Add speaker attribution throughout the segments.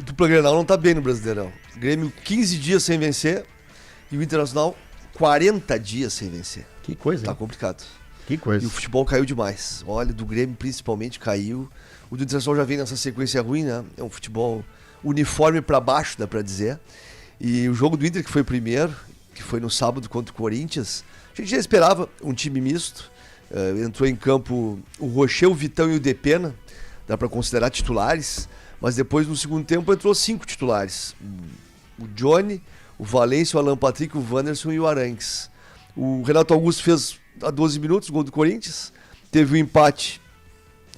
Speaker 1: O dupla Grenal não tá bem no Brasileirão. O Grêmio 15 dias sem vencer e o Internacional 40 dias sem vencer.
Speaker 2: Que coisa,
Speaker 1: Tá
Speaker 2: hein?
Speaker 1: complicado.
Speaker 2: Que coisa.
Speaker 1: E o futebol caiu demais. Olha, do Grêmio principalmente caiu. O do Internacional já vem nessa sequência ruim, né? É um futebol uniforme pra baixo, dá pra dizer. E o jogo do Inter, que foi o primeiro, que foi no sábado contra o Corinthians, a gente já esperava um time misto. Entrou em campo o Rocher, o Vitão e o Depena, dá pra considerar titulares. Mas depois, no segundo tempo, entrou 5 titulares. O Johnny, o Valência, o Alan Patrick, o Wanderson e o Arangues. O Renato Augusto fez a 12 minutos o gol do Corinthians. Teve um empate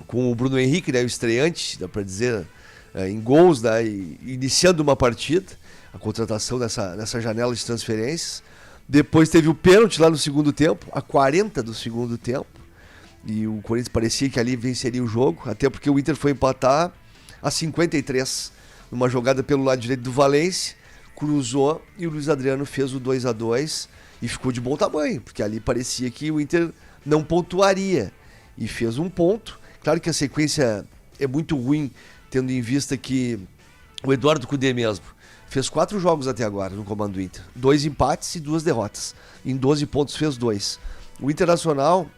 Speaker 1: com o Bruno Henrique, né, o estreante, dá pra dizer, em gols, né, iniciando uma partida. A contratação nessa janela de transferências. Depois teve o pênalti lá no segundo tempo, a 40 do segundo tempo. E o Corinthians parecia que ali venceria o jogo, até porque o Inter foi empatar a 53, numa jogada pelo lado direito do Valência, cruzou e o Luiz Adriano fez o 2-2 e ficou de bom tamanho, porque ali parecia que o Inter não pontuaria e fez um ponto. Claro que a sequência é muito ruim, tendo em vista que o Eduardo Cudê mesmo fez 4 jogos até agora no comando do Inter, 2 empates e 2 derrotas, em 12 pontos fez 2. O Internacional,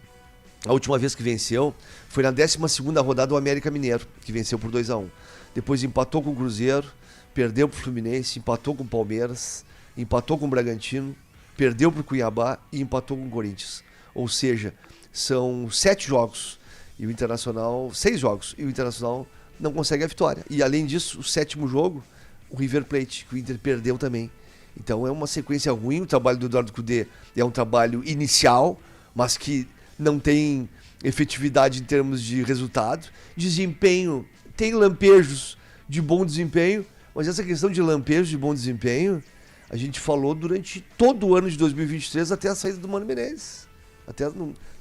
Speaker 1: a última vez que venceu foi na 12ª rodada do América Mineiro, que venceu por 2-1. Depois empatou com o Cruzeiro, perdeu pro Fluminense, empatou com o Palmeiras, empatou com o Bragantino, perdeu pro Cuiabá e empatou com o Corinthians. Ou seja, são 7 jogos e o Internacional, 6 jogos, e o Internacional não consegue a vitória. E além disso, o 7º jogo, o River Plate, que o Inter perdeu também. Então é uma sequência ruim. O trabalho do Eduardo Cudê é um trabalho inicial, mas que não tem efetividade em termos de resultado. Desempenho, tem lampejos de bom desempenho, mas essa questão de lampejos de bom desempenho, a gente falou durante todo o ano de 2023 até a saída do Mano Menezes.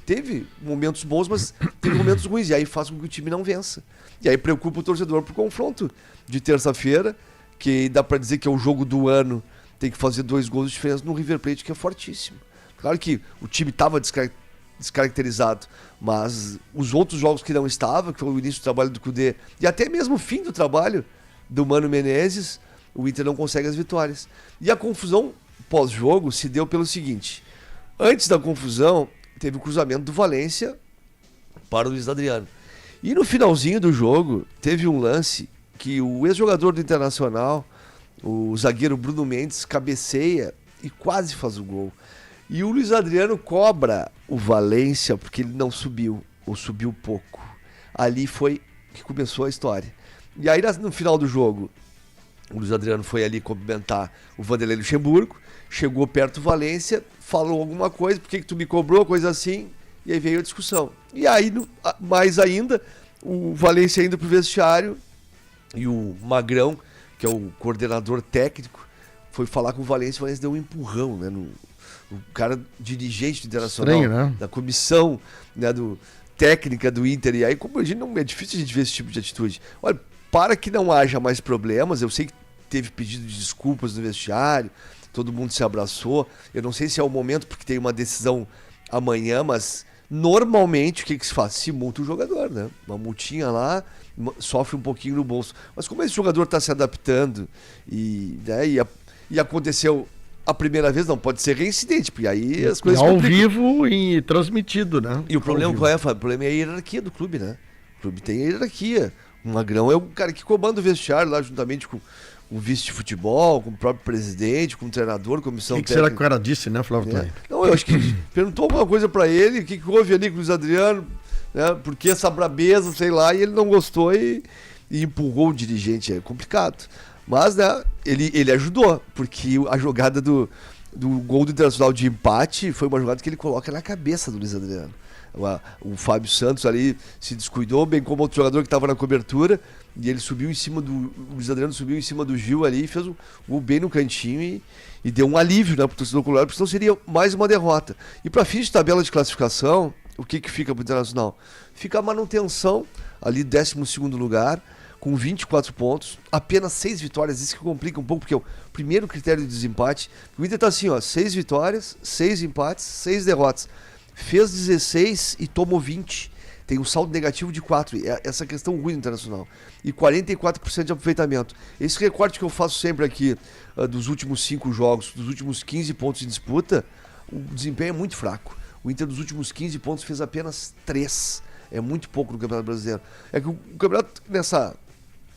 Speaker 1: Teve momentos bons, mas teve momentos ruins, e aí faz com que o time não vença. E aí preocupa o torcedor pro confronto de terça-feira, que dá pra dizer que é o jogo do ano, tem que fazer 2 gols de diferença no River Plate, que é fortíssimo. Claro que o time estava descaracterizado, mas os outros jogos que não estavam, que foi o início do trabalho do Cudê e até mesmo o fim do trabalho do Mano Menezes, o Inter não consegue as vitórias. E a confusão pós-jogo se deu pelo seguinte: antes da confusão teve o cruzamento do Valência para o Luiz Adriano, e no finalzinho do jogo teve um lance que o ex-jogador do Internacional, o zagueiro Bruno Mendes, cabeceia e quase faz o gol. E o Luiz Adriano cobra o Valência porque ele não subiu, ou subiu pouco. Ali foi que começou a história. E aí no final do jogo, o Luiz Adriano foi ali cumprimentar o Vanderlei Luxemburgo, chegou perto do Valência, falou alguma coisa, por que tu me cobrou, coisa assim, e aí veio a discussão. E aí, mais ainda, o Valência indo pro vestiário e o Magrão, que é o coordenador técnico, foi falar com o Valência deu um empurrão, né, o cara dirigente do Internacional,
Speaker 2: estranho, né?
Speaker 1: da comissão, né, técnica do Inter. E aí, como a gente não é difícil a gente ver esse tipo de atitude. Olha, para que não haja mais problemas, eu sei que teve pedido de desculpas no vestiário, todo mundo se abraçou. Eu não sei se é o momento, porque tem uma decisão amanhã, mas normalmente o que se faz? Se multa o jogador, né? Uma multinha lá, sofre um pouquinho no bolso. Mas como esse jogador está se adaptando e aconteceu a primeira vez, não pode ser reincidente, porque aí as coisas
Speaker 2: ao vivo e transmitido, né?
Speaker 1: E o problema qual é, Fábio? O problema é a hierarquia do clube, né? O clube tem a hierarquia. O Magrão é o cara que comanda o vestiário lá, juntamente com o vice de futebol, com o próprio presidente, com o treinador, comissão
Speaker 2: técnica. O que
Speaker 1: técnica.
Speaker 2: será que o cara disse, né, Flávio Toim?
Speaker 1: Não, eu acho que perguntou alguma coisa pra ele, o que houve ali com o Luiz Adriano, né? Porque essa brabeza, sei lá, e ele não gostou e empurrou o dirigente. É complicado. Mas, né, ele ajudou, porque a jogada do gol do Internacional de empate foi uma jogada que ele coloca na cabeça do Luiz Adriano. O Fábio Santos ali se descuidou, bem como outro jogador que estava na cobertura, e ele subiu em cima o Luiz Adriano subiu em cima do Gil ali e fez um gol bem no cantinho e deu um alívio, né, pro torcedor colorado, porque senão seria mais uma derrota. E para fins de tabela de classificação, o que fica pro Internacional? Fica a manutenção ali, 12º lugar, com 24 pontos, apenas 6 vitórias, isso que complica um pouco, porque é o primeiro critério de desempate. O Inter tá assim, 6 vitórias, 6 empates, 6 derrotas. Fez 16 e tomou 20. tem um saldo negativo de 4, essa questão ruim do Internacional, e 44% de aproveitamento. Esse recorte que eu faço sempre aqui, dos últimos 5 jogos, dos últimos 15 pontos de disputa, o desempenho é muito fraco. O Inter dos últimos 15 pontos fez apenas 3. É muito pouco no Campeonato Brasileiro. É que o campeonato, nessa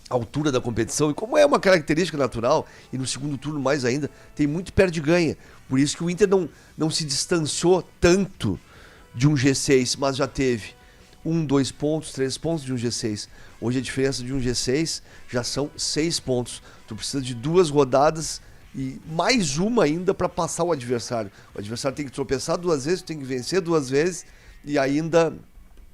Speaker 1: altura da competição, e como é uma característica natural, e no segundo turno mais ainda, tem muito perde-ganha. Por isso que o Inter não se distanciou tanto de um G6, mas já teve 1, 2 pontos, 3 pontos de um G6. Hoje a diferença de um G6 já são 6 pontos. Tu precisa de 2 rodadas e mais uma ainda para passar o adversário. O adversário tem que tropeçar 2 vezes, tem que vencer 2 vezes e ainda,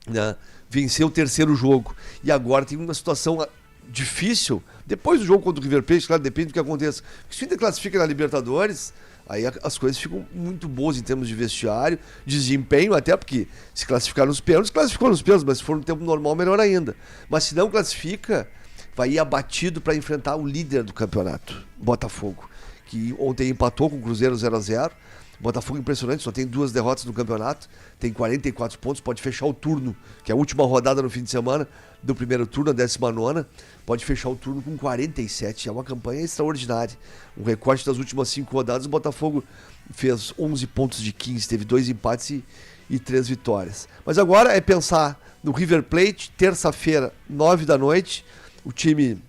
Speaker 1: né, vencer o terceiro jogo. E agora tem uma situação difícil, depois do jogo contra o River Plate, claro, depende do que aconteça. Porque se o Inter classifica na Libertadores, aí as coisas ficam muito boas em termos de vestiário, desempenho, até porque se classificar nos pênaltis, classificou nos pênaltis, mas se for no tempo normal, melhor ainda. Mas se não classifica, vai ir abatido para enfrentar o líder do campeonato, Botafogo, que ontem empatou com o Cruzeiro 0-0. Botafogo impressionante, só tem 2 derrotas no campeonato, tem 44 pontos, pode fechar o turno, que é a última rodada no fim de semana do primeiro turno, a 19ª, pode fechar o turno com 47, é uma campanha extraordinária. Um recorte das últimas 5 rodadas, o Botafogo fez 11 pontos de 15, teve 2 empates e 3 vitórias. Mas agora é pensar no River Plate, terça-feira, 9 da noite, o time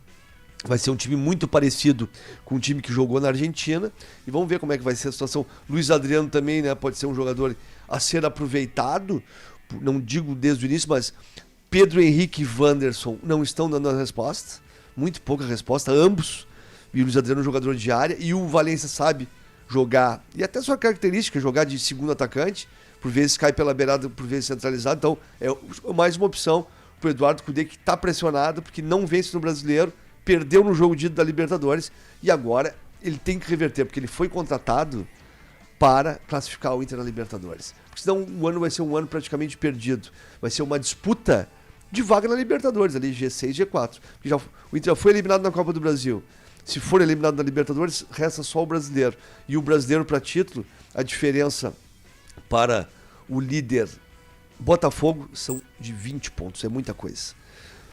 Speaker 1: vai ser um time muito parecido com o time que jogou na Argentina. E vamos ver como é que vai ser a situação. Luiz Adriano também, né, pode ser um jogador a ser aproveitado. Não digo desde o início, mas Pedro Henrique e Wanderson não estão dando a resposta. Muito pouca resposta, ambos. E o Luiz Adriano é um jogador de área. E o Valencia sabe jogar, e até sua característica, jogar de segundo atacante. Por vezes cai pela beirada, por vezes centralizado. Então é mais uma opção para o Eduardo Cudê, que está pressionado, porque não vence no Brasileiro. Perdeu no jogo de ida da Libertadores e agora ele tem que reverter, porque ele foi contratado para classificar o Inter na Libertadores. Porque senão o ano vai ser um ano praticamente perdido. Vai ser uma disputa de vaga na Libertadores, ali G6, G4. Porque o Inter já foi eliminado na Copa do Brasil. Se for eliminado na Libertadores, resta só o brasileiro. E o brasileiro para título, a diferença para o líder Botafogo são de 20 pontos. É muita coisa.